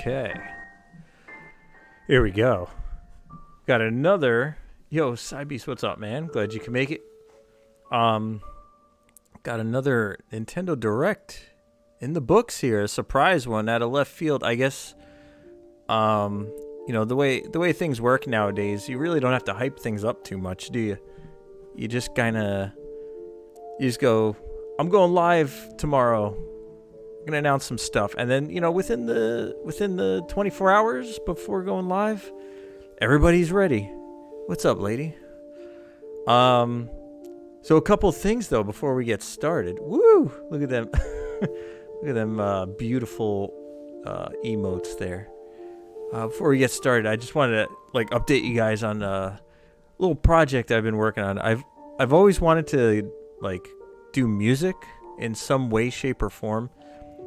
Okay. Here we go. Got another... Yo, Psy Beast, what's up, man? Glad you can make it. Got another Nintendo Direct in the books here. A surprise one out of left field. I guess, you know, the way things work nowadays, you really don't have to hype things up too much, do you? You just kind of... You just go, I'm going live tomorrow. I'm gonna announce some stuff, and then, you know, within the 24 hours before going live, everybody's ready. What's up, lady? So a couple of things though before we get started. Woo! Look at them. Look at them beautiful emotes there. Before we get started, I just wanted to like update you guys on a little project I've been working on. I've always wanted to like do music in some way, shape, or form,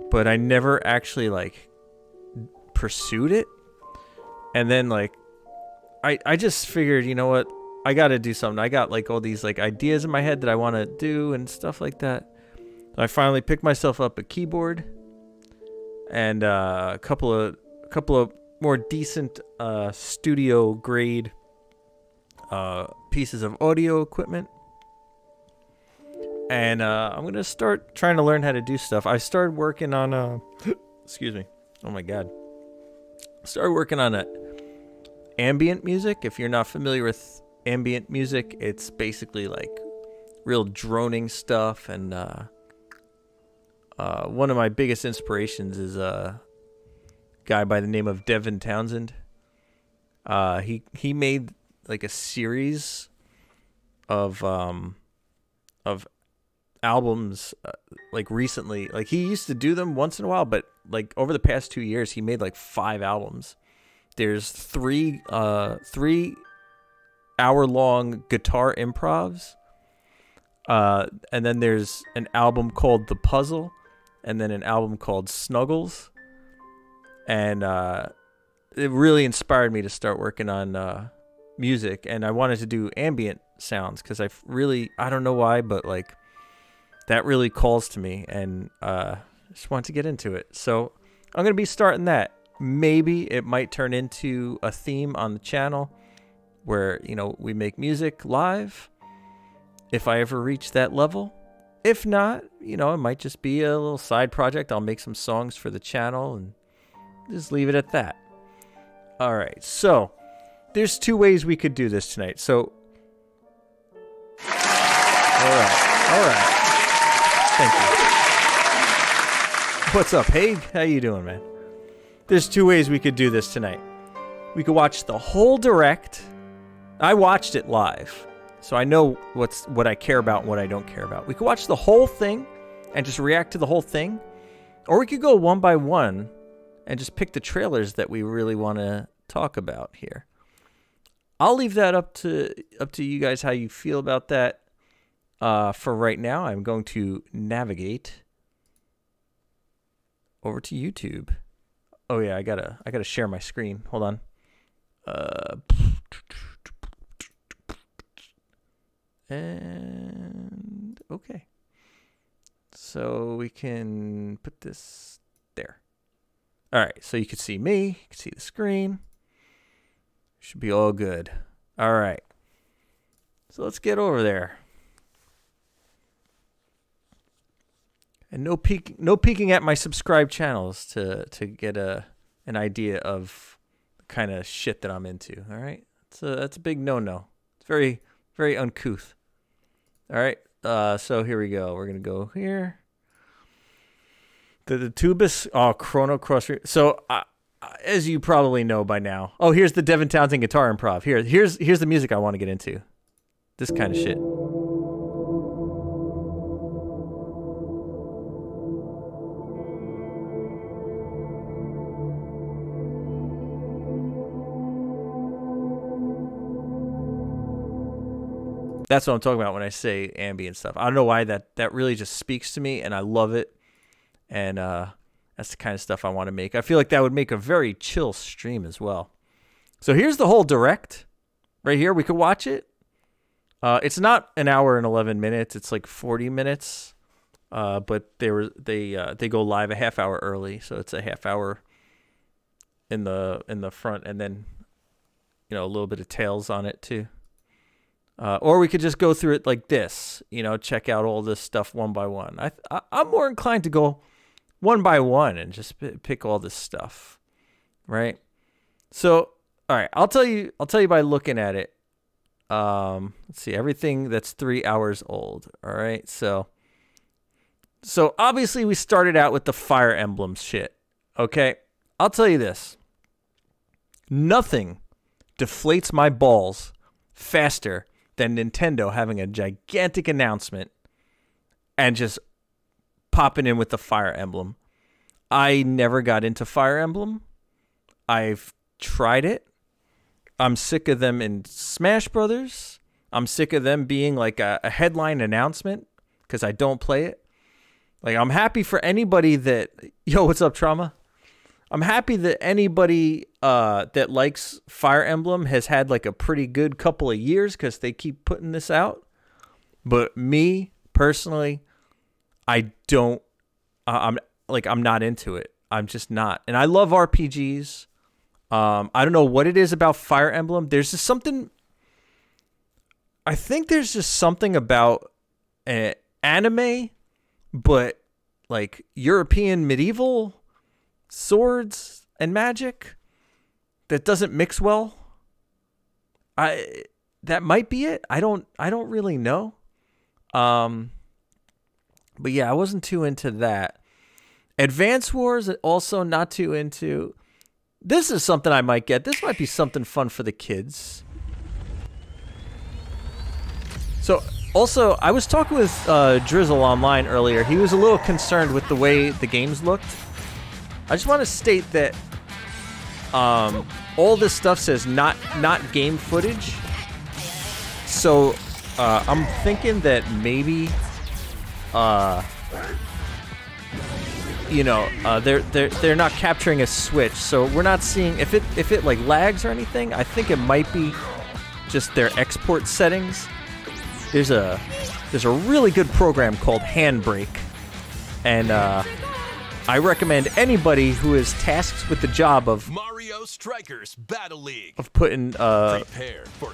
but I never actually like pursued it. And then like I just figured, you know what, I gotta do something. I got like all these like ideas in my head that I want to do and stuff like that. So I finally picked myself up a keyboard and a couple of more decent studio grade pieces of audio equipment. And I'm gonna start trying to learn how to do stuff. I started working on excuse me. Oh my god. Started working on ambient music. If you're not familiar with ambient music, it's basically like real droning stuff. And one of my biggest inspirations is a guy by the name of Devin Townsend. He made like a series of albums like recently. Like he used to do them once in a while, but like over the past 2 years he made like 5 albums. There's 3 hour-long guitar improvs, and then there's an album called The Puzzle, and then an album called Snuggles. And it really inspired me to start working on music, and I wanted to do ambient sounds because I don't know why, but like that really calls to me, and just want to get into it. So I'm gonna be starting that. Maybe it might turn into a theme on the channel where, you know, we make music live if I ever reach that level. If not, you know, it might just be a little side project. I'll make some songs for the channel and just leave it at that. All right, so there's 2 ways we could do this tonight. So, all right. Thank you. What's up, Haig? How you doing, man? There's 2 ways we could do this tonight. We could watch the whole Direct. I watched it live, so I know what I care about and what I don't care about. We could watch the whole thing and just react to the whole thing, or we could go one by one and just pick the trailers that we really want to talk about here. I'll leave that up to you guys how you feel about that. For right now, I'm going to navigate over to YouTube. Oh yeah, I gotta share my screen. Hold on. And okay. So we can put this there. All right, so you can see me, you can see the screen. Should be all good. All right. So let's get over there. And no peeking at my subscribed channels to get an idea of the kind of shit that I'm into. All right, that's a big no. It's very, very uncouth. All right, so here we go. We're gonna go here. The Tubus, Chrono Cross. So as you probably know by now. Oh, here's the Devin Townsend guitar improv. Here's the music I want to get into. This kind of shit. That's what I'm talking about when I say ambient stuff. I don't know why that really just speaks to me, and I love it. And that's the kind of stuff I want to make. I feel like that would make a very chill stream as well. So here's the whole Direct right here. We could watch it. It's not an hour and 11 minutes. It's like 40 minutes. But they go live a half hour early, so it's a half hour in the front, and then a little bit of tails on it too. Or we could just go through it like this, check out all this stuff one by one. I'm more inclined to go one by one and just pick all this stuff, right? So, all right, I'll tell you by looking at it. Let's see, everything that's 3 hours old. All right, so obviously we started out with the Fire Emblem shit. Okay, I'll tell you this: nothing deflates my balls faster than Nintendo having a gigantic announcement and just popping in with the Fire Emblem. I never got into Fire Emblem. I've tried it. I'm sick of them in Smash Brothers. I'm sick of them being like a headline announcement because I don't play it. Like, I'm happy for anybody that... Yo, what's up, Trauma? I'm happy that anybody that likes Fire Emblem has had like a pretty good couple of years because they keep putting this out. But me, personally, I don't... I'm not into it. I'm just not. And I love RPGs. I don't know what it is about Fire Emblem. There's just something... I think there's just something about anime, but like European medieval swords and magic that doesn't mix well. That might be it. I don't really know. But yeah, I wasn't too into that. Advance Wars, also not too into. This is something I might get. This might be something fun for the kids. So, also, I was talking with Drizzle online earlier. He was a little concerned with the way the games looked. I just want to state that all this stuff says not game footage. So, I'm thinking that maybe, they're not capturing a switch. So we're not seeing if it like lags or anything. I think it might be just their export settings. There's a really good program called Handbrake, and I recommend anybody who is tasked with the job of Mario Strikers Battle League of putting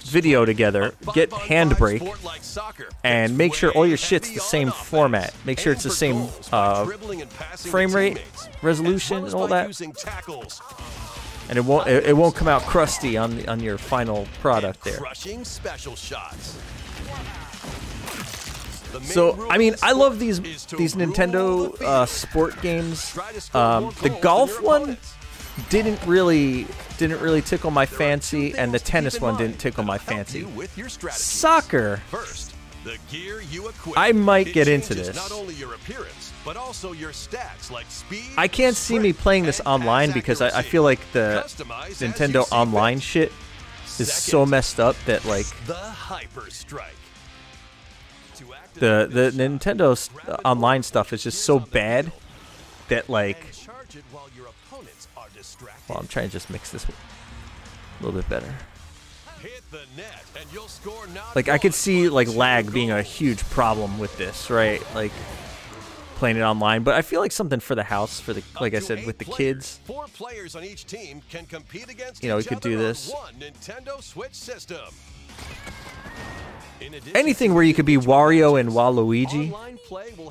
video together, get Handbrake, and make sure all your shit's the same format. Make sure it's the same frame rate, resolution, and all that. And it won't come out crusty on your final product there. So, I mean, I love these Nintendo sport games. The golf one didn't really tickle my fancy, and the tennis one didn't tickle my fancy. Soccer, I might get into this. I can't see me playing this online because I feel like the Nintendo Online shit is so messed up that like the Nintendo online stuff is just so bad that like, well, I'm trying to just mix this a little bit better. Like, I could see like lag being a huge problem with this, right? Like playing it online, but I feel like something for the house, for the, like I said, with the kids. 4 players on each team can compete against we could do this. one Nintendo Switch system. Anything where you could be Wario and Waluigi,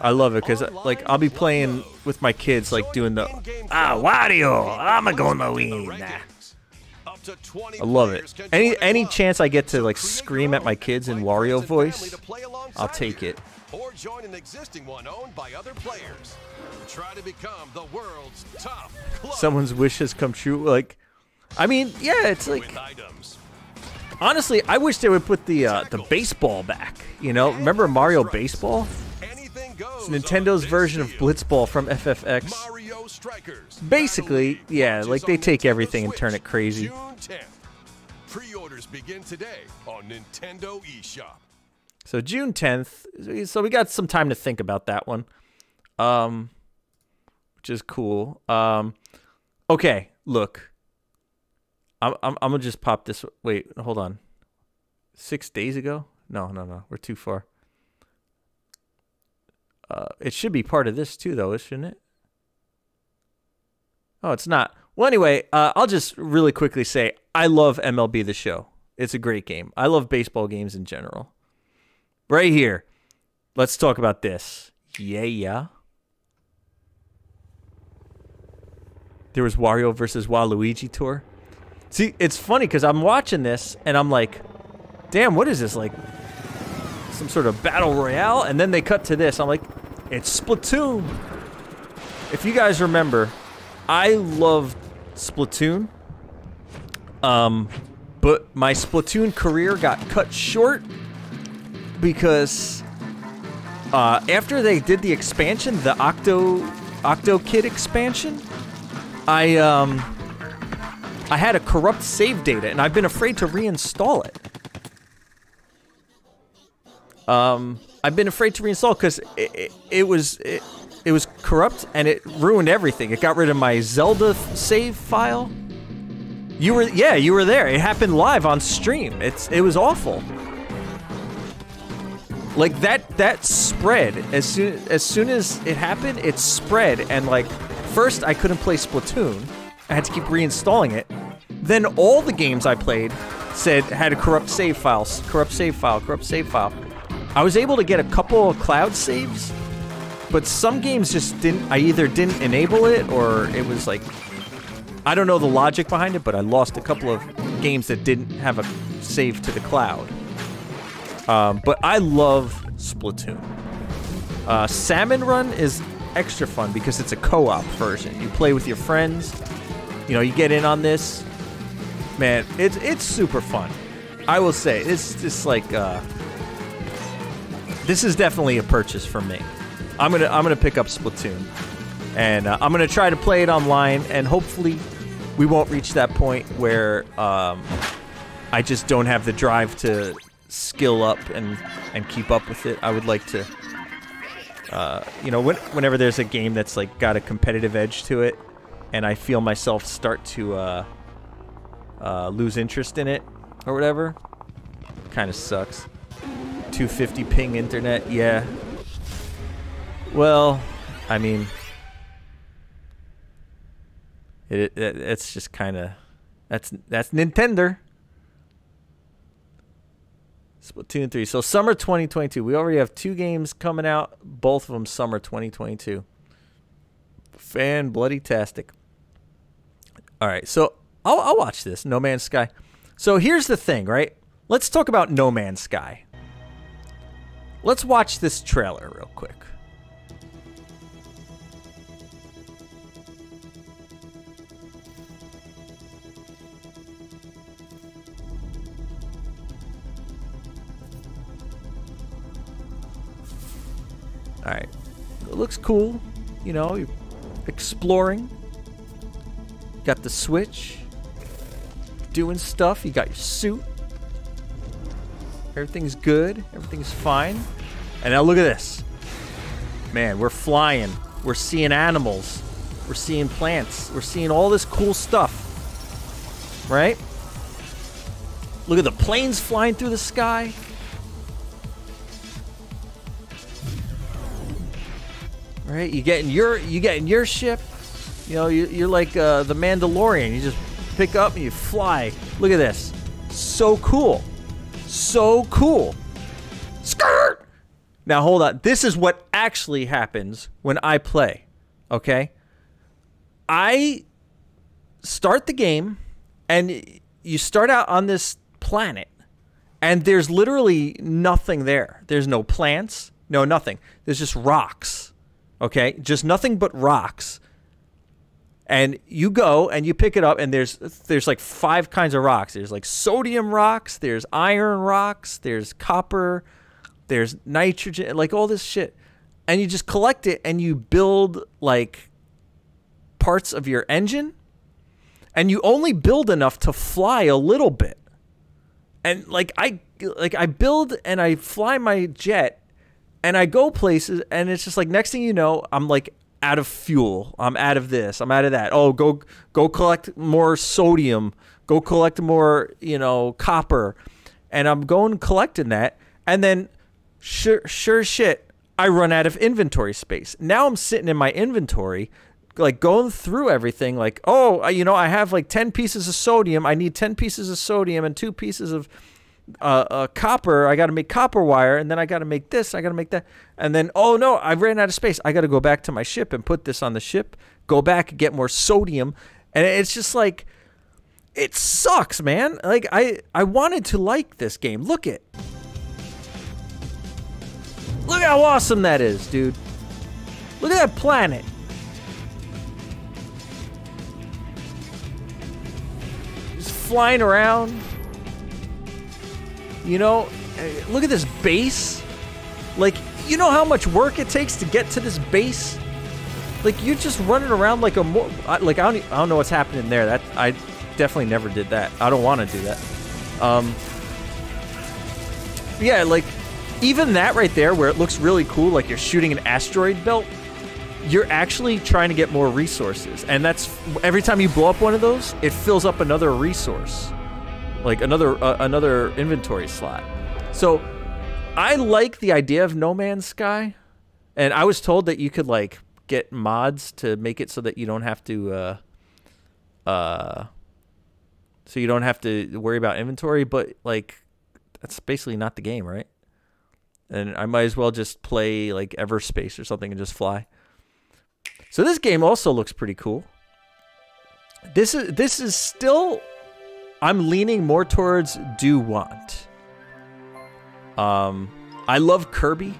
I love it because like I'll be playing with my kids, like doing the Wario, I'm gonna win. I love it. Any chance I get to like scream at my kids in Wario voice, I'll take it. Or join an existing one owned by other players. Try to become the world's top club. Someone's wish has come true. Like, I mean, yeah, it's like. Honestly, I wish they would put the baseball back. You know, remember Mario Baseball? It's Nintendo's version of Blitzball from FFX. Basically, yeah, like they take everything and turn it crazy. Pre-orders begin today on Nintendo eShop. So June 10th. So we got some time to think about that one, which is cool. Okay, look. I'm gonna just pop this. Wait, hold on. 6 days ago? No. We're too far. It should be part of this too, though, shouldn't it? Oh, it's not. Well, anyway, I'll just really quickly say I love MLB The Show. It's a great game. I love baseball games in general. Right here. Let's talk about this. Yeah. There was Wario versus Waluigi tour. See, it's funny because I'm watching this and I'm like, damn, what is this? Like some sort of battle royale? And then they cut to this. I'm like, it's Splatoon. If you guys remember, I loved Splatoon. But my Splatoon career got cut short because after they did the expansion, the Octo Kid expansion, I had a corrupt save data, and I've been afraid to reinstall it. I've been afraid to reinstall because it was corrupt and it ruined everything. It got rid of my Zelda save file. You were there. It happened live on stream. It was awful. Like that spread as soon as it happened, it spread, and like first I couldn't play Splatoon. I had to keep reinstalling it. Then all the games I played had a corrupt save file, corrupt save file, corrupt save file. I was able to get a couple of cloud saves, but some games just didn't. I either didn't enable it or it was like, I don't know the logic behind it, but I lost a couple of games that didn't have a save to the cloud. But I love Splatoon. Salmon Run is extra fun because it's a co-op version. You play with your friends. You know, you get in on this. Man, it's super fun. I will say, it's just like, this is definitely a purchase for me. I'm gonna pick up Splatoon, and I'm gonna try to play it online, and hopefully we won't reach that point where I just don't have the drive to skill up and keep up with it. I would like to, you know, whenever there's a game that's like got a competitive edge to it, and I feel myself start to lose interest in it or whatever, kind of sucks. 250 ping internet, yeah. Well, I mean, it's just kind of that's Nintendo. Splatoon 3. So summer 2022. We already have 2 games coming out. Both of them summer 2022. Fan bloody tastic. All right, so I'll watch this. No Man's Sky. So here's the thing, right? Let's talk about No Man's Sky. Let's watch this trailer real quick. All right, it looks cool. You know, you're exploring. Got the Switch. Doing stuff. You got your suit. Everything's good. Everything's fine. And now look at this. Man, we're flying. We're seeing animals. We're seeing plants. We're seeing all this cool stuff. Right? Look at the planes flying through the sky. Right? You get in your ship. You know, you're like the Mandalorian. You just pick up and you fly. Look at this. So cool. So cool. Skirt! Now hold on. This is what actually happens when I play. Okay? I start the game and you start out on this planet and there's literally nothing there. There's no plants, no nothing. There's just rocks. Okay? Just nothing but rocks. And you go and you pick it up, and there's like 5 kinds of rocks. There's like sodium rocks, there's iron rocks, there's copper, there's nitrogen, like all this shit. And you just collect it and you build like parts of your engine, and you only build enough to fly a little bit. And like I build and I fly my jet and I go places, and it's just like next thing you know, I'm like out of fuel. I'm out of this. I'm out of that. Oh, go collect more sodium. Go collect more, you know, copper. And I'm going collecting that. And then sure shit, I run out of inventory space. Now I'm sitting in my inventory like going through everything, like, oh, you know, I have like 10 pieces of sodium. I need 10 pieces of sodium and 2 pieces of copper. I got to make copper wire, and then I got to make this. I got to make that, and then oh no, I ran out of space. I got to go back to my ship and put this on the ship. Go back and get more sodium, and it's just like, it sucks, man. Like I wanted to like this game. Look how awesome that is, dude. Look at that planet. Flying around, you know. Look at this base. Like, you know how much work it takes to get to this base. Like, you're just running around like a like, I don't know what's happening there. That I definitely never did that. I don't want to do that. Yeah, like even that right there, where it looks really cool, like you're shooting an asteroid belt. You're actually trying to get more resources, and that's every time you blow up one of those, it fills up another resource, like another inventory slot. So I like the idea of No Man's Sky, and I was told that you could like get mods to make it so that you don't have to worry about inventory, but like that's basically not the game, right? And I might as well just play like Everspace or something and just fly. So this game also looks pretty cool. This is still, I'm leaning more towards do want. I love Kirby.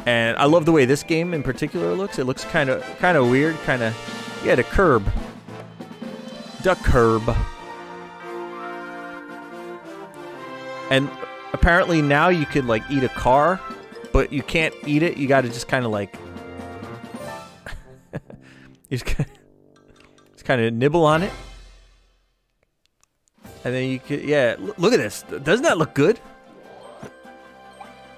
And I love the way this game in particular looks. It looks kind of weird, yeah, the curb. The curb. And apparently now you could like eat a car, but you can't eat it. You got to just kind of like, you just kind of nibble on it. And then you could, yeah, look at this. Doesn't that look good?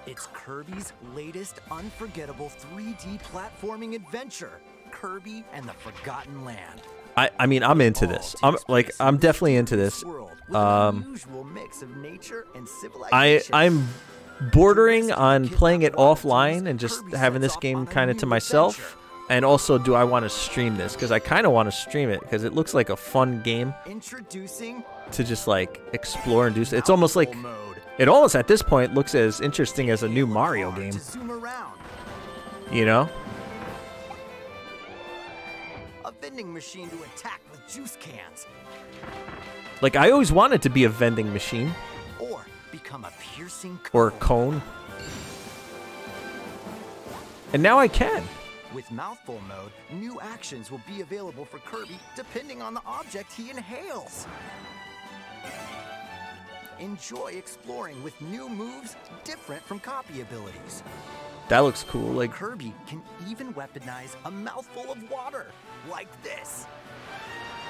It's Kirby's latest unforgettable 3D platforming adventure, Kirby and the Forgotten Land. I mean, I'm into this. I'm definitely into this. I'm bordering on playing it offline and just having this game kind of to myself. And also, do I want to stream this? Because I kind of want to stream it because it looks like a fun game to just like explore and do. It's almost like, it almost at this point looks as interesting as a new Mario game. You know? A vending machine to attack with juice cans. Like, I always wanted to be a vending machine. Or become a piercing cone. Or a cone. And now I can. With mouthful mode, new actions will be available for Kirby depending on the object he inhales. Enjoy exploring with new moves different from copy abilities. That looks cool. Like, Kirby can even weaponize a mouthful of water, like this.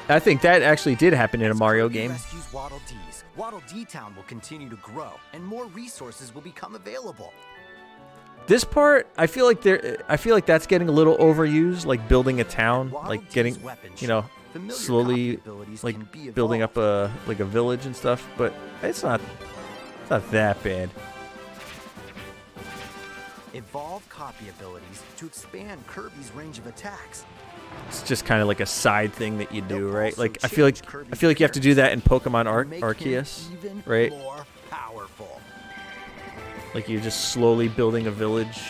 I think that actually did happen in a Mario game. Rescues Waddle Dees. Waddle Dee Town will continue to grow, and more resources will become available. This part, I feel like that's getting a little overused, like building a town, like getting, you know, slowly like building up a village and stuff, but it's not that bad. Evolve copy abilities to expand Kirby's range of attacks. It's just kind of like a side thing that you do, right? Like I feel like you have to do that in Pokemon Arceus, right? More powerful. Like you're just slowly building a village.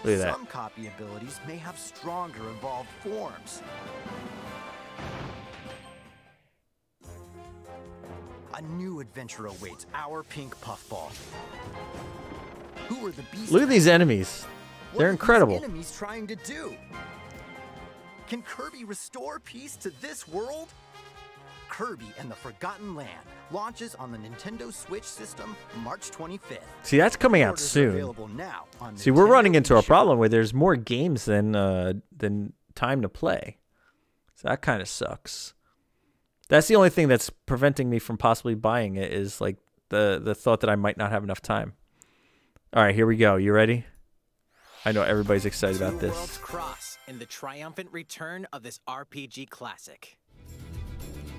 Look at that. Some copy abilities may have stronger evolved forms. A new adventure awaits our pink puffball. Who are the beasts? Look at these enemies. They're incredible. What are these enemies trying to do? Can Kirby restore peace to this world? Kirby and the Forgotten Land launches on the Nintendo Switch system March 25th. See, that's coming out soon. See, we're running into a problem where there's more games than time to play. So that kind of sucks. That's the only thing that's preventing me from possibly buying it, is like the thought that I might not have enough time. All right, here we go. You ready? I know everybody's excited about this. Worlds cross in the triumphant return of this RPG classic.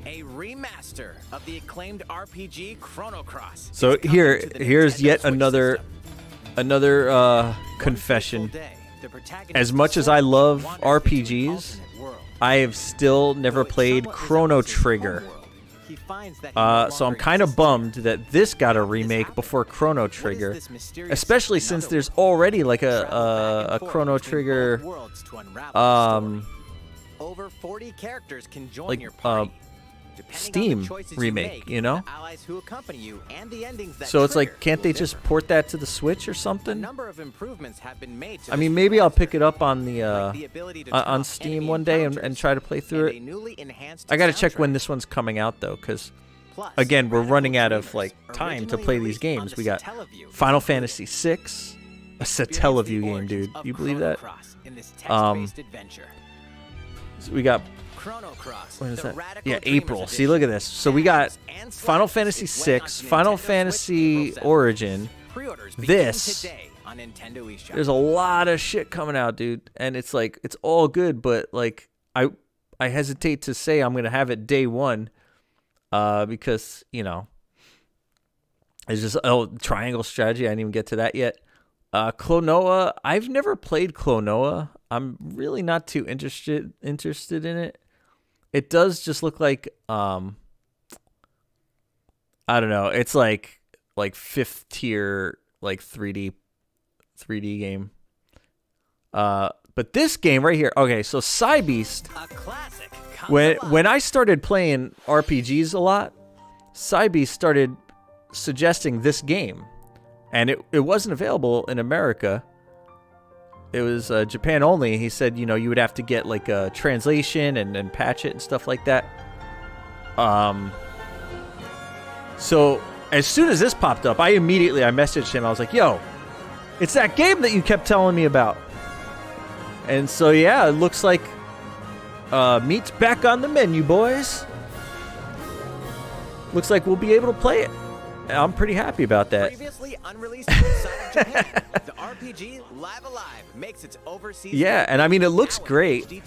A remaster of the acclaimed RPG Chrono Cross. So here's yet another confession. as much as I love RPGs, I have still never played Chrono Trigger. So I'm kind of bummed that this got a remake before Chrono Trigger, especially since there's already like a Chrono Trigger over 40 characters can join like your party. Steam remake, you know? So it's like, can't they just port that to the Switch or something? I mean, maybe I'll pick it up on the on Steam one day and try to play through it. I gotta check when this one's coming out though, because again, we're running out of like time to play these games. We got Final Fantasy VI, a Satellaview game, dude. You believe that? So we got. Chrono Cross, when is that? Yeah, April. See, look at this. So we got Final Fantasy VI, Final Fantasy Origin. This. There's a lot of shit coming out, dude, and it's like it's all good, but like I hesitate to say I'm gonna have it day one, because you know, it's just triangle strategy. I didn't even get to that yet. Klonoa. I've never played Klonoa. I'm really not too interested in it. It does just look like I don't know. It's like 5th tier like 3D game. But this game right here. Okay, so Psy Beast. When I started playing RPGs a lot, Psy Beast started suggesting this game, and it wasn't available in America. It was Japan only. He said, you know, you would have to get like a translation and patch it and stuff like that. So as soon as this popped up, I messaged him. I was like, yo, it's that game that you kept telling me about. And so, yeah, it looks like meat's back on the menu, boys. Looks like we'll be able to play it. I'm pretty happy about that. Previously unreleased outside of Japan, the RPG Live Alive makes its overseas. Yeah, and I mean it looks great. You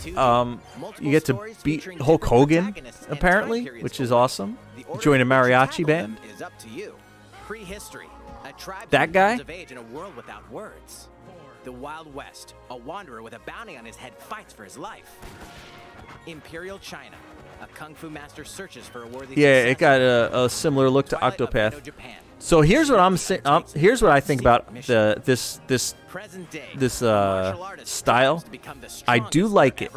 get to beat Hulk Hogan apparently, which is awesome. Join a mariachi band. That guy. In a world without words. The Wild West, a wanderer with a bounty on his head fights for his life. Imperial China. A kung fu master searches for a worthy. Yeah, it got a similar look to Octopath. So here's what I'm saying. Here's what I think about this style. I do like it.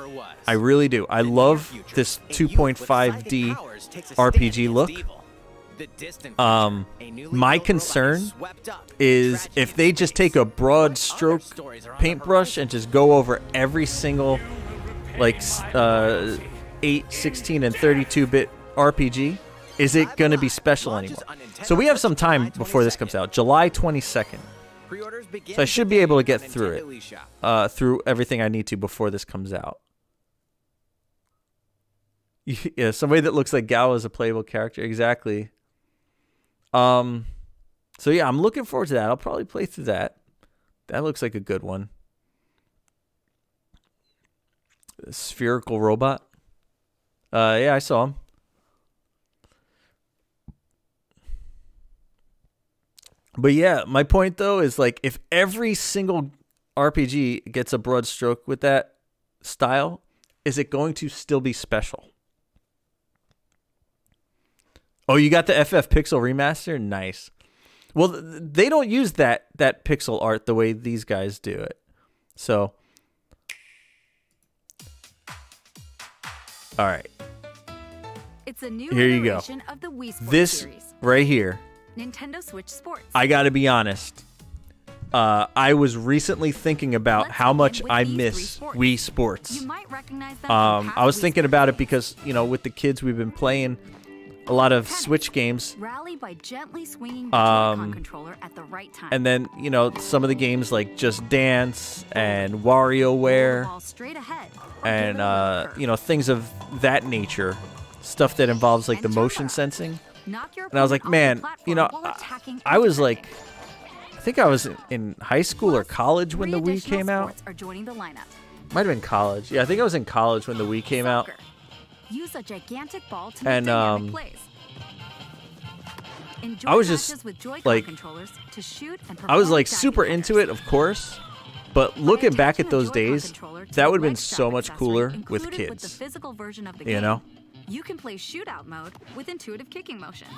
I really do. I love this 2.5D RPG look. My concern is if they just take a broad stroke paintbrush and just go over every single like 8, 16, and 32-bit RPG, is it going to be special anymore? So we have some time before this comes out, July 22nd. So I should be able to get through it, through everything I need to before this comes out. Yeah, somebody that looks like Gao is a playable character, exactly. So yeah, I'm looking forward to that. I'll probably play through that. That looks like a good one. A spherical robot. Yeah, I saw him. But yeah, my point though is like if every single RPG gets a broad stroke with that style, is it going to still be special? Oh, you got the FF Pixel remaster? Nice. Well, they don't use that pixel art the way these guys do it. So, all right. It's a new here you go. Of the Wii Sports this series. Right here. Nintendo Switch Sports. I got to be honest. I was recently thinking about how much I miss Wii Sports. You might recognize them I was thinking about it because, you know, with the kids we've been playing a lot of Switch games. Rally by gently swinging the Joy-Con controller at the right time. And then, you know, some of the games like Just Dance and WarioWare and, you know, things of that nature. Stuff that involves like the motion sensing. And I was like, man, you know, I was like, I think I was in high school or college when the Wii came out. Might have been college. Yeah, I think I was in college when the Wii came out. Use a gigantic ball to and I was just like, I was like super into it, of course. But looking back at those Joy-Con days, controller to that the would have been leg so strap much accessory cooler with included the kids. physical version of the You game. know? You can play shootout mode with intuitive kicking motions.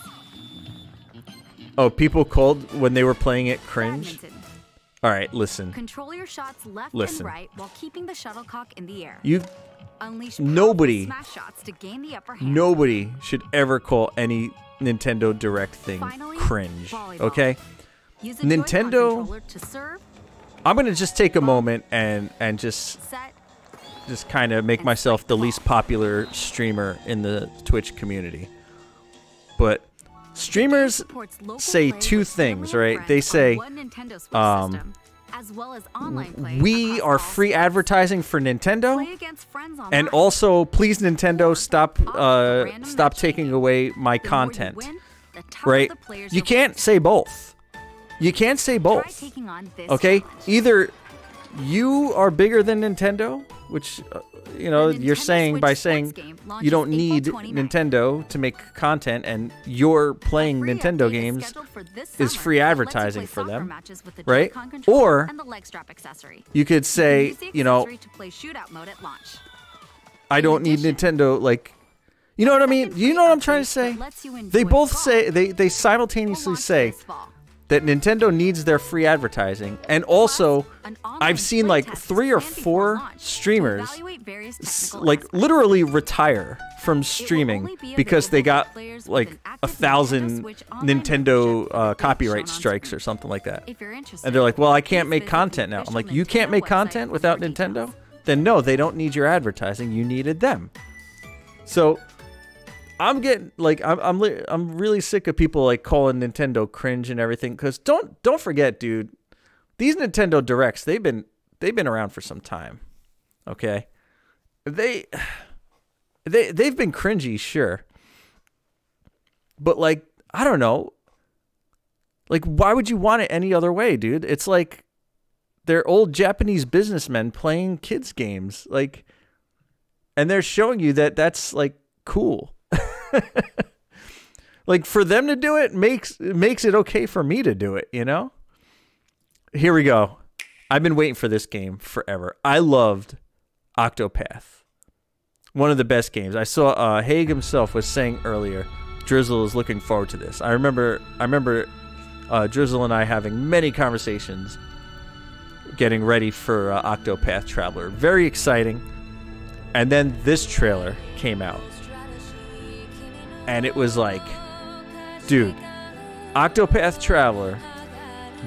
Oh, people called when they were playing it cringe? Badminton. All right, listen. Control your shots left Listen. and right while keeping the shuttlecock in the air. You Unleash Nobody- powerful smash shots to gain the upper hand. Nobody should ever call any Nintendo Direct thing Finally, cringe, volleyball. okay? Use a Joy-Con Nintendo- controller to serve, I'm going to just take a moment and just set, kind of make and myself spike the the least ball. popular streamer in the Twitch community. But streamers supports local say play two with family things, and right? friends They on say, one Nintendo Switch um, system, as well as online play we across are all free systems. advertising for Nintendo. Play against friends online. And also, please, Nintendo, stop random stop match taking making. away my The more you content, win, the tougher right? the players You you're can't with. say both. You can't say Try both. taking on this Okay? challenge. Either you are bigger than Nintendo, which you know The you're Nintendo saying by Switch saying sports game you launches don't April need 29th. Nintendo to make content, and you're playing Free Nintendo update is games scheduled for this is summer free that lets you advertising play for soccer them, matches with the right? Joy-Con controller Or and the leg strap accessory. you could You can say, use the you know, accessory to play shootout mode at launch. I don't need addition, Nintendo, like, you know what I mean? Second You free know what I'm trying to update say? that lets you They enjoy both golf say, they will simultaneously launch say this fall. that Nintendo needs their free advertising, and also An online I've seen like playtest is 3 or planned before 4 launch to streamers evaluate various technical like aspects. literally retire from only streaming be because they available got to players with like an active 1,000 Nintendo Switch online Nintendo membership with a date copyright shown on strikes screen. or something like that. If you're interested, And they're like, well, I can't please make visit the content now. I'm official like, you can't Nintendo make website content for without more Nintendo? details. Then no, they don't need your advertising. You needed them. So I'm getting like I'm really sick of people like calling Nintendo cringe and everything, because don't forget, dude, these Nintendo Directs, they've been around for some time. Okay? They've been cringy, sure. But like, I don't know. Like, why would you want it any other way, dude? It's like they're old Japanese businessmen playing kids games, like, and they're showing you that that's like cool. Like, for them to do it makes it okay for me to do it, you know? Here we go. I've been waiting for this game forever. I loved Octopath. One of the best games. I saw Haig himself was saying earlier, Drizzle is looking forward to this. I remember Drizzle and I having many conversations getting ready for Octopath Traveler. Very exciting. And then this trailer came out. And it was like, dude, Octopath Traveler,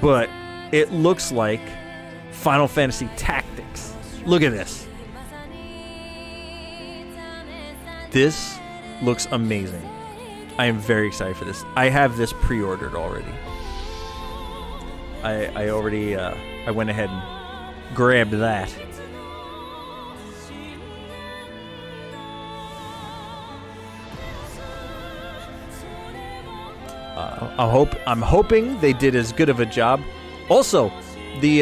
but it looks like Final Fantasy Tactics. Look at this. This looks amazing. I am very excited for this. I have this pre-ordered already. I already I went ahead and grabbed that. I'm hoping they did as good of a job. Also, the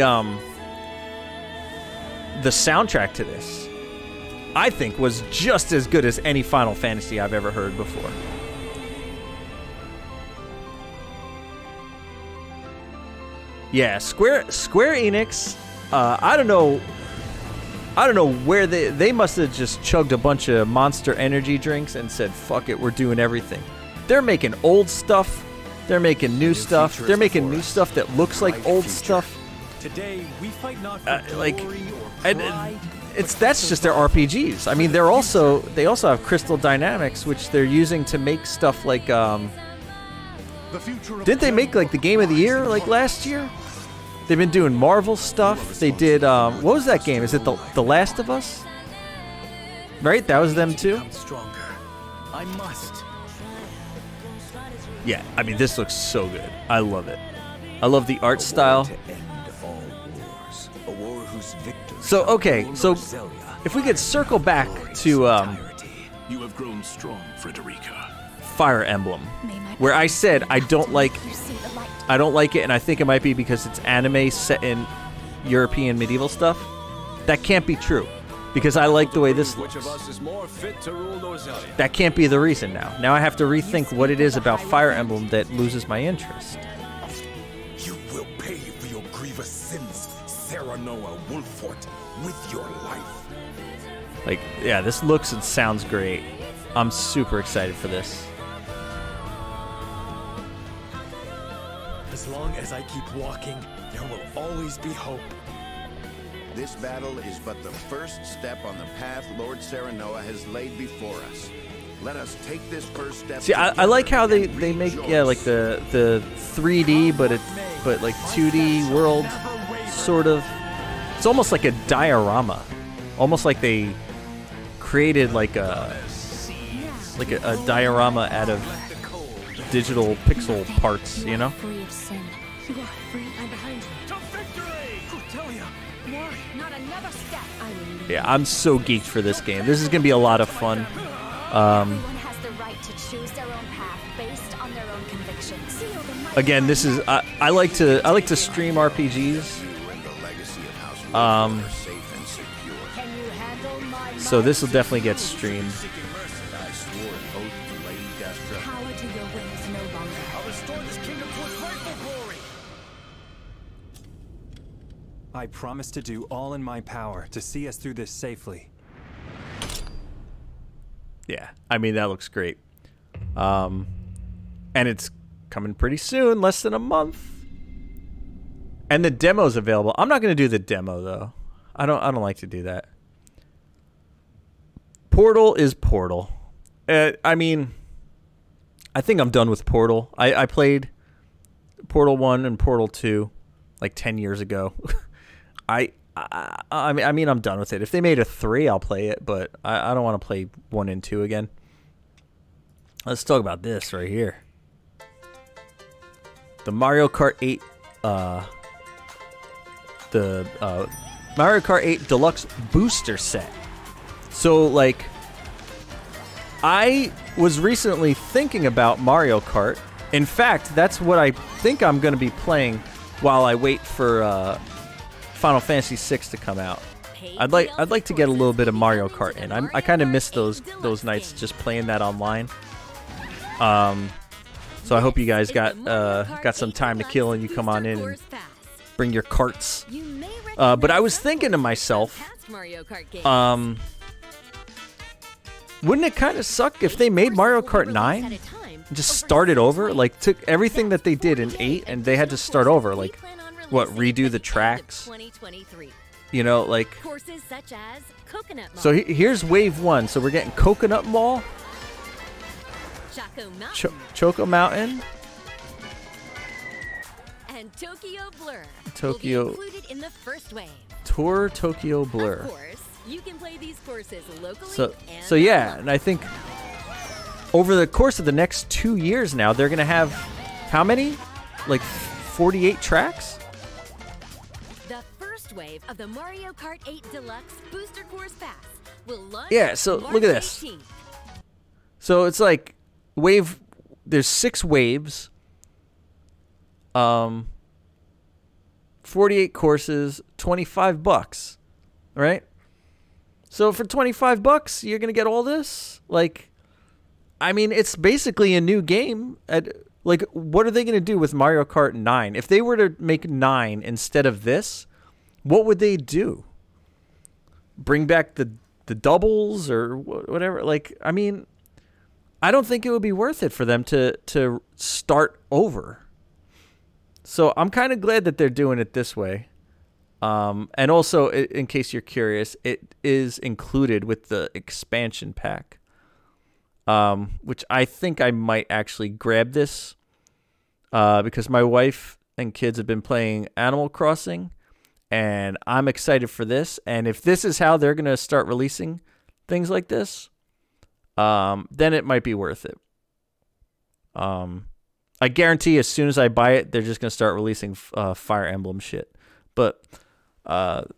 soundtrack to this, I think, was just as good as any Final Fantasy I've ever heard before. Yeah, Square Enix. I don't know where they must have just chugged a bunch of Monster Energy drinks and said, "Fuck it, we're doing everything." They're making old stuff. They're making new stuff. They're making new stuff that looks like old stuff. Today we fight not for like, glory or pride, that's just their RPGs. I mean, they also have Crystal Dynamics, which they're using to make stuff like didn't they make like the Game of the Year like last year? They've been doing Marvel stuff. They did what was that game? Is it the Last of Us? Right, that was them too. become stronger. I must. Yeah, I mean, this looks so good. I love it. I love the art style. So okay, so if we could circle back to You have grown strong, Frederica. Fire Emblem, where I said I don't like it, and I think it might be because it's anime set in European medieval stuff. That can't be true, because I like the way this looks. Which of us is more fit to rule Norzelia? That can't be the reason now. Now I have to rethink what it is about Fire Emblem that loses my interest. You will pay for your grievous sins, Seraph. Terranoa Wolfort with your life. Like, yeah, this looks and sounds great. I'm super excited for this. As long as I keep walking, there will always be hope. This battle is but the first step on the path Lord Serenoa has laid before us. Let us take this first step. See, I like how they make, yeah, like the 3D but like 2D world sort of. It's almost like a diorama, almost like they created like a diorama out of digital pixel parts, you know? Free of sin. You are free. I'm behind you. To victory! Cordelia, why? Not another step. I will lead. Yeah, I'm so geeked for this game. This is gonna be a lot of fun. Everyone has the right to choose their own path based on their own convictions. Again, this is I like to stream RPGs. So this will definitely get streamed. Power to your will is no longer. I'll restore this kingdom to its rightful glory. I promise to do all in my power to see us through this safely. Yeah, I mean, that looks great. And it's coming pretty soon, less than a month. And the demo's available. I'm not going to do the demo though. I don't like to do that. Portal is Portal. I mean, I think I'm done with Portal. I played Portal 1 and Portal 2 like 10 years ago. I mean, I'm done with it. If they made a 3, I'll play it, but I don't want to play 1 and 2 again. Let's talk about this right here. The Mario Kart 8, Mario Kart 8 Deluxe Booster Set. So, like, I was recently thinking about Mario Kart. In fact, that's what I think I'm going to be playing while I wait for Final Fantasy VI to come out. I'd like to get a little bit of Mario Kart in. I kind of miss those nights just playing that online. So I hope you guys got some time to kill and you come on in and bring your carts. But I was thinking to myself, wouldn't it kind of suck if they made Mario Kart 9 and just started over? Like, took everything that they did in 8 and they had to start over. Like, what, redo the tracks? You know, like... So here's Wave 1. So we're getting Coconut Mall, Choco Mountain, and Tokyo Blur. Tokyo will be included in the first wave. Tour Tokyo Blur. Of course, you can play these courses locally. So yeah, and I think over the course of the next 2 years now, they're gonna have how many? Like 48 tracks? The first wave of the Mario Kart 8 Deluxe Booster Course Pass will launch. Yeah, so March look at this. 18th. So it's like there's 6 waves. 48 courses, $25, right? So for $25, you're gonna get all this. Like, I mean, it's basically a new game. Like, what are they gonna do with Mario Kart 9? If they were to make 9 instead of this, what would they do? Bring back the doubles or whatever? Like, I mean, I don't think it would be worth it for them to start over. So I'm kind of glad that they're doing it this way. And also, in case you're curious, it is included with the expansion pack, which I think I might actually grab this because my wife and kids have been playing Animal Crossing, and I'm excited for this. And if this is how they're going to start releasing things like this, then it might be worth it. I guarantee as soon as I buy it, they're just going to start releasing Fire Emblem shit. But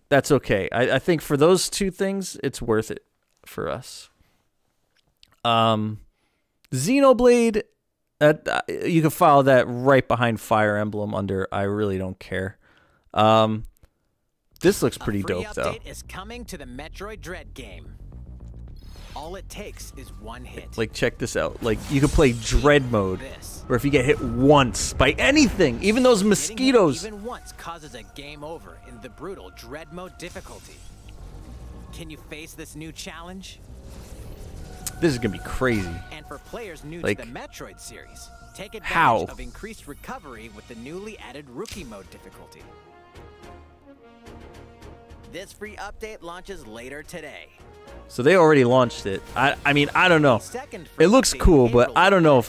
that's okay. I think for those 2 things, it's worth it for us. Xenoblade, you can follow that right behind Fire Emblem under I really don't care. This looks pretty dope, though. A free update is coming to the Metroid Dread game. All it takes is one hit. Like, check this out. Like, you could play Dread Mode, This. where if you get hit once by anything, even those mosquitoes. Getting hit even once causes a game over in the brutal Dread Mode difficulty. Can you face this new challenge? This is gonna be crazy. And for players new Like, to the Metroid series, take advantage how? of increased recovery with the newly added Rookie Mode difficulty. This free update launches later today. So they already launched it. I mean, I don't know. It looks cool, but I don't know if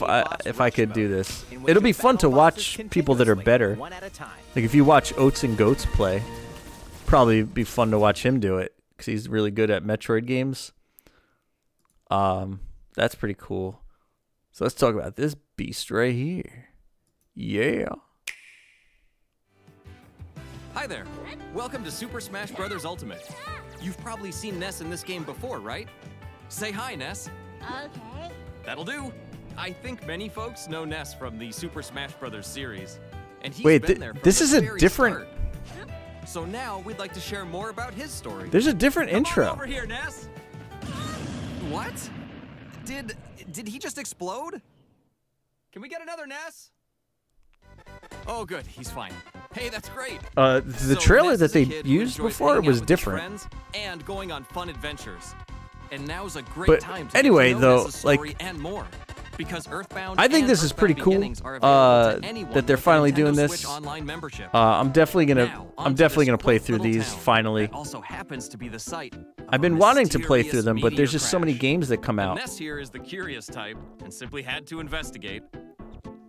I could do this. It'll be fun to watch people that are better. Like if you watch Oats and Goats play, probably be fun to watch him do it because he's really good at Metroid games. That's pretty cool. So let's talk about this beast right here. Yeah. Hi there. Welcome to Super Smash Bros. Ultimate. You've probably seen Ness in this game before, right? Say hi, Ness. Okay. That'll do. I think many folks know Ness from the Super Smash Bros. Series. And he's Wait, been there from this the is a very different... start. So now we'd like to share more about his story. There's a different Come intro. on over here, Ness. What? Did he just explode? Can we get another Ness? Oh, good. He's fine. Hey, that's great. The So trailer Ness that is a they kid who used enjoys before hanging out was with his different. friends and going on fun adventures. And now's a great But time to anyway, get to know though, Ness's story like, and more. Because Earthbound I think and this is pretty Earthbound cool. Beginnings are available to anyone That they're with a finally Nintendo doing Switch this. Online membership. I'm definitely gonna Now, I'm onto definitely this gonna play quaint through little these town finally. that also happens to be the site of I've a been wanting to play mysterious through them, but there's meteor just so many crash. games that come out. Ness here is the curious type and simply had to investigate.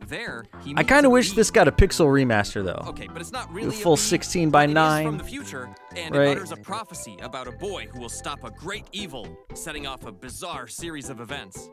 There, he I meets kind a of wish bee. this got a pixel remaster though. Okay, but it's not really a full bee. 16 by It is 9. from the future, and right? it utters a prophecy about a boy who will stop a great evil, setting off a bizarre series of events.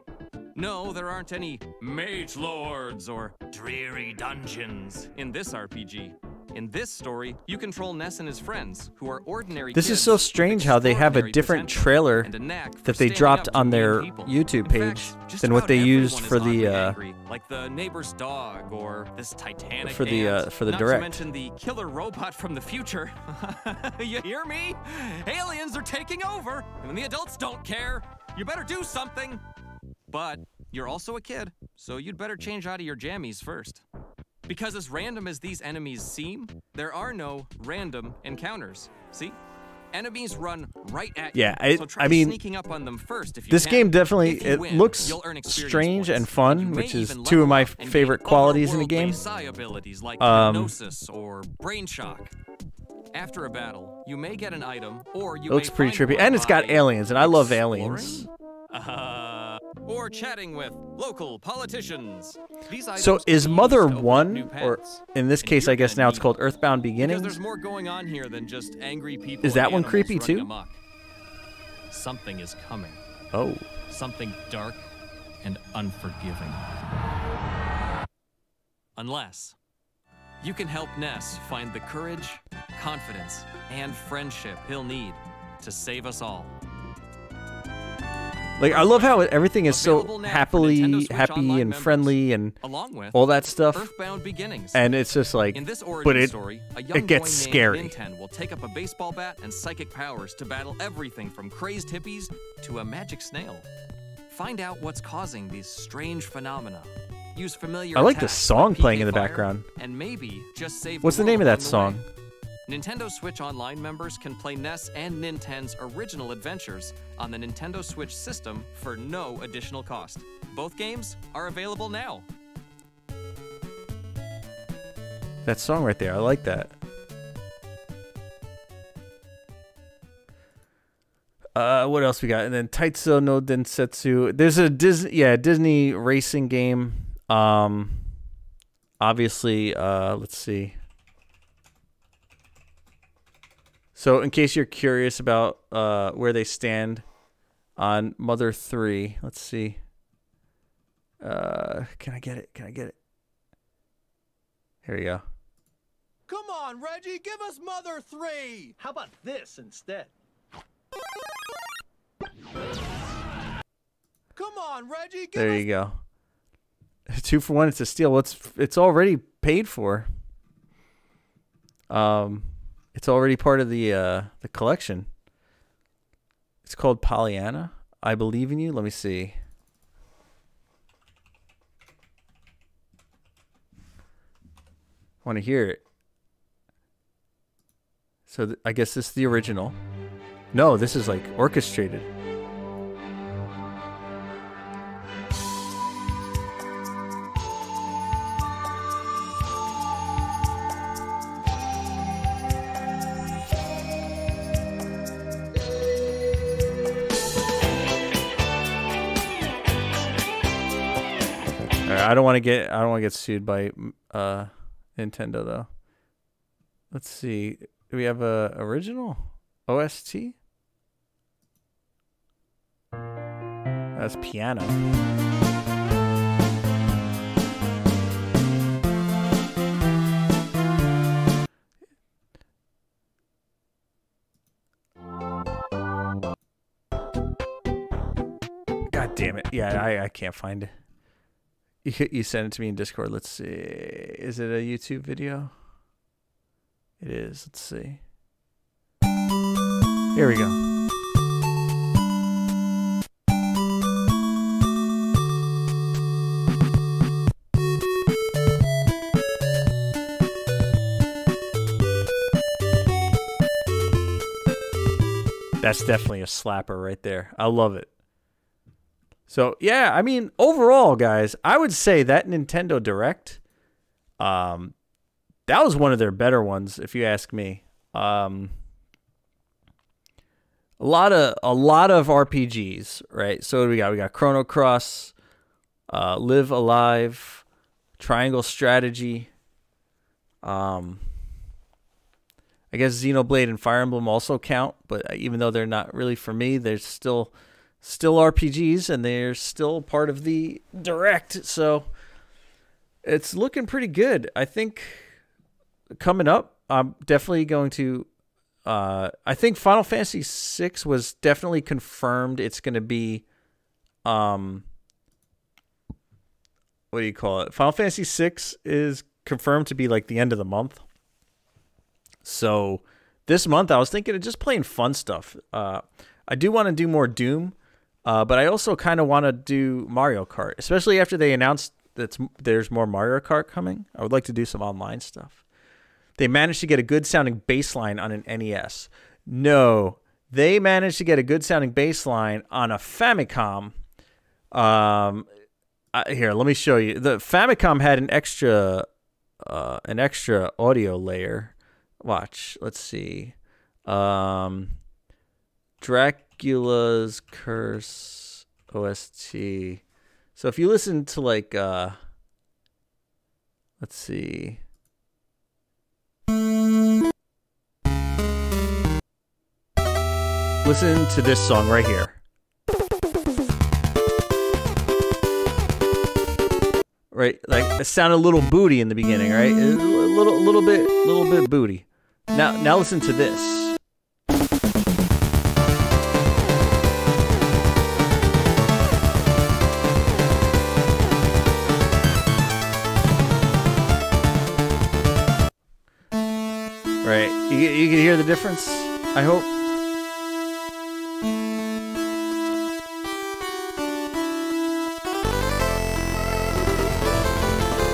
No, there aren't any mage lords or dreary dungeons in this RPG. In this story, you control Ness and his friends, who are ordinary This kids is so with strange how they have a extraordinary different potential trailer and a knack for that they standing dropped up to on mean their people. YouTube In page fact, just than what about they everyone used is for the oddly angry, like the neighbor's dog or this Titanic for the ant, for the not direct. to mention the killer robot from the future. You hear me? Aliens are taking over, and when the adults don't care, you better do something. But you're also a kid, so you'd better change out of your jammies first. Because as random as these enemies seem, there are no random encounters. See? Enemies run right at you. Yeah, So try I mean, sneaking up on them first if you this can. game definitely If you it win, looks you'll earn experience strange points. and You fun, may which is even two of level my up and favorite gain qualities in the otherworldly game. Psy abilities like Um, hypnosis or brain shock. After a battle, you may get an item, or you It looks may pretty find trippy, one and it's got by aliens, and I love exploring, aliens. or chatting with local politicians. These So items is can be Mother used to open new 1, or paths. in this And case, you're I guess gonna now it's need called it. Earthbound Because Beginnings? there's more going on here than just angry people. Is that and one animals creepy running too? amok. Something is coming. Oh. Something dark and unforgiving. Unless you can help Ness find the courage, confidence, and friendship he'll need to save us all. Like, I love how everything is so Available now for Nintendo Switch happy Online and members, friendly and along with all that stuff. Earthbound Beginnings. And it's just like, In this but origin it, story, a young it gets boy scary. named Ninten will take up a baseball bat and psychic powers to battle everything from crazed hippies to a magic snail. Find out what's causing these strange phenomena. Use familiar I like the attacks song like playing in the PK Fire, background. And maybe just save What's the name of that song? Nintendo Switch Online members can play Ness and Ninten's original adventures on the Nintendo Switch system for no additional cost. Both games are available now. That song right there, I like that. What else we got? And then Taizo No Densetsu. There's a Disney racing game. Obviously, let's see. So, in case you're curious about where they stand on Mother 3, let's see. Can I get it? Can I get it? Here we go. Come on, Reggie, give us Mother 3! How about this instead? Come on, Reggie, give There us... you go. 2 for 1. It's a steal. Well, it's already paid for. It's already part of the collection. It's called Pollyanna. I believe in you. Let me see. Want to hear it. So I guess this is the original. No, this is like orchestrated. I don't want to get sued by Nintendo though. Let's see. Do we have a original OST? That's piano. God damn it. Yeah, I can't find it. You sent it to me in Discord. Let's see. Is it a YouTube video? It is. Let's see. Here we go. That's definitely a slapper right there. I love it. So, yeah, I mean, overall, guys, I would say that Nintendo Direct, that was one of their better ones, if you ask me. A lot of RPGs, right? So what do we got? We got Chrono Cross, Live Alive, Triangle Strategy. I guess Xenoblade and Fire Emblem also count, but even though they're not really for me, they're still RPGs, and they're still part of the Direct, so it's looking pretty good. I think coming up, I'm definitely going to I think Final Fantasy VI was definitely confirmed. It's going to be what do you call it? Final Fantasy VI is confirmed to be like the end of the month. So this month I was thinking of just playing fun stuff. I do want to do more Doom. But I also kind of want to do Mario Kart, especially after they announced that there's more Mario Kart coming. I would like to do some online stuff. They managed to get a good sounding bass line on an NES. No, they managed to get a good sounding bass line on a Famicom. Here, let me show you. The Famicom had an extra audio layer. Watch. Let's see. Dracula's Curse OST. So if you listen to like let's see. Listen to this song right here. Right, like it sounded a little booty in the beginning, right? A little bit booty. Now listen to this. Right, you can hear the difference, I hope.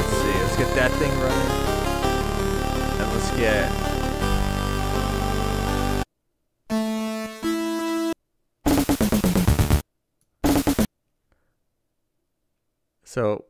Let's see, let's get that thing running. And let's get... So...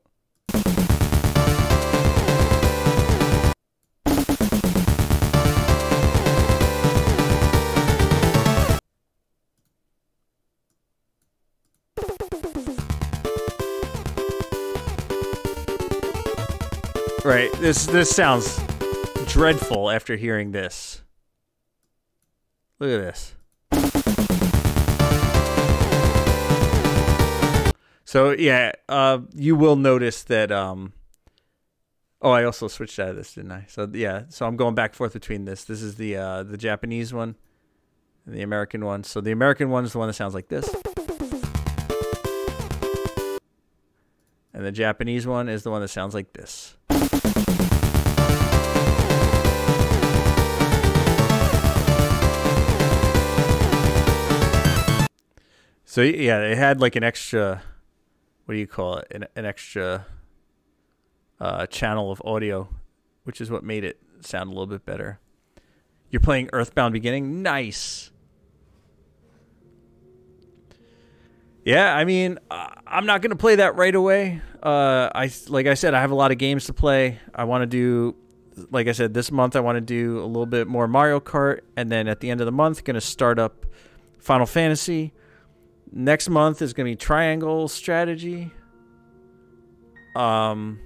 Right, this sounds dreadful after hearing this. Look at this. So yeah, you will notice that. Oh, I also switched out of this, didn't I? So yeah, so I'm going back and forth between this. This is the Japanese one, and the American one. So the American one is the one that sounds like this. And the Japanese one is the one that sounds like this. So yeah, it had like an extra, what do you call it? An extra channel of audio, which is what made it sound a little bit better. You're playing Earthbound Beginning? Nice. Yeah, I mean, I'm not going to play that right away. Like I said, I have a lot of games to play. I want to do, like I said, this month I want to do a little bit more Mario Kart, and then at the end of the month, going to start up Final Fantasy. Next month is going to be Triangle Strategy. You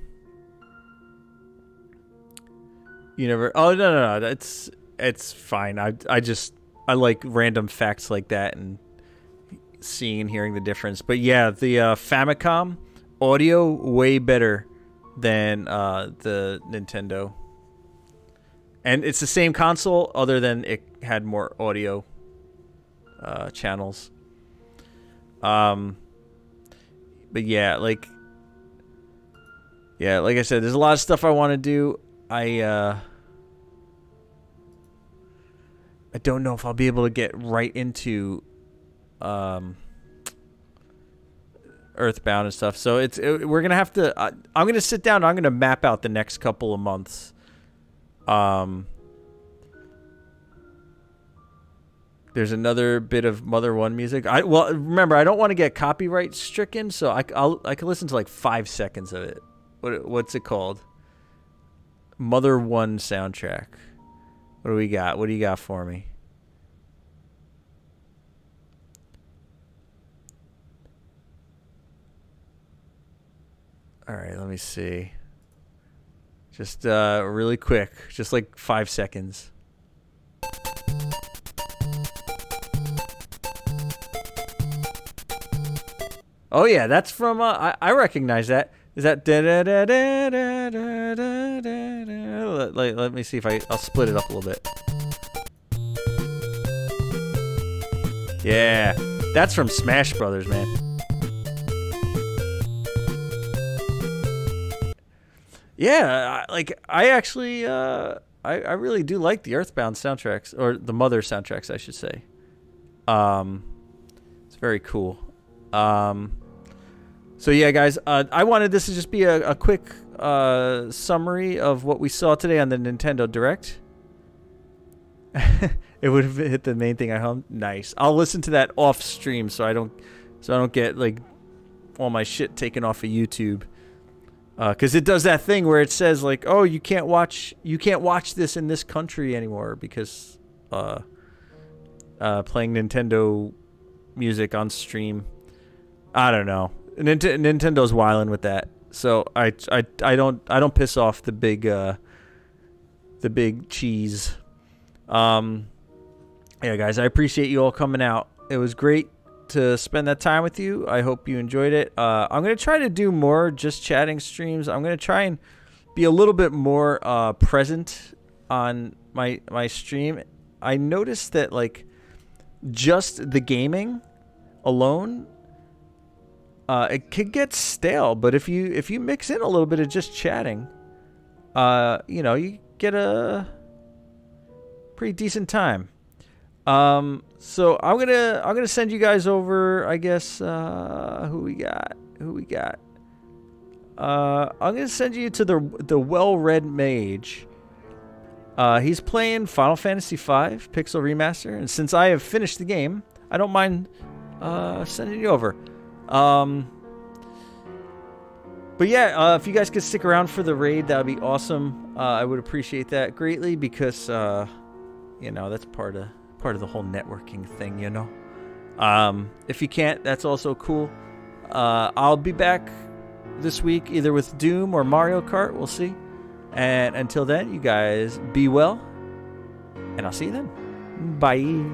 never. Oh no. It's fine. I like random facts like that and seeing and hearing the difference. But yeah, the Famicom audio way better than the Nintendo, and it's the same console other than it had more audio channels. But yeah, like I said, there's a lot of stuff I want to do. I don't know if I'll be able to get right into Earthbound and stuff. So we're gonna have to. I'm gonna sit down. I'm gonna map out the next couple of months. There's another bit of Mother 1 music. Well, remember, I don't want to get copyright stricken, so I can listen to like 5 seconds of it. What's it called? Mother 1 soundtrack. What do we got? What do you got for me? All right, let me see. Just really quick, just like 5 seconds. Oh yeah, that's from I recognize that. Is that da da da da da da da da? Let me see if I'll split it up a little bit. Yeah, that's from Smash Brothers, man. Yeah, I actually I really do like the Earthbound soundtracks, or the Mother soundtracks, I should say. It's very cool. So yeah, guys, I wanted this to just be a quick summary of what we saw today on the Nintendo Direct. It would have hit the main thing I hummed. Nice. I'll listen to that off stream so I don't get like all my shit taken off of YouTube. Because it does that thing where it says like, oh, you can't watch this in this country anymore because playing Nintendo music on stream. I don't know. Nintendo's wilding with that, so I don't piss off the big cheese. Yeah, guys, I appreciate you all coming out. It was great to spend that time with you. I hope you enjoyed it. I'm gonna try to do more just chatting streams. I'm gonna try and be a little bit more present on my stream. I noticed that like just the gaming alone, it could get stale, but if you mix in a little bit of just chatting, you know, you get a pretty decent time. So I'm gonna send you guys over, I guess, who we got. I'm gonna send you to the well-read mage. He's playing Final Fantasy V Pixel Remaster, and since I have finished the game, I don't mind sending you over. But yeah, if you guys could stick around for the raid, that would be awesome. I would appreciate that greatly because you know, that's part of the whole networking thing, you know. If you can't, that's also cool. I'll be back this week either with Doom or Mario Kart, we'll see. And until then, you guys be well, and I'll see you then. Bye.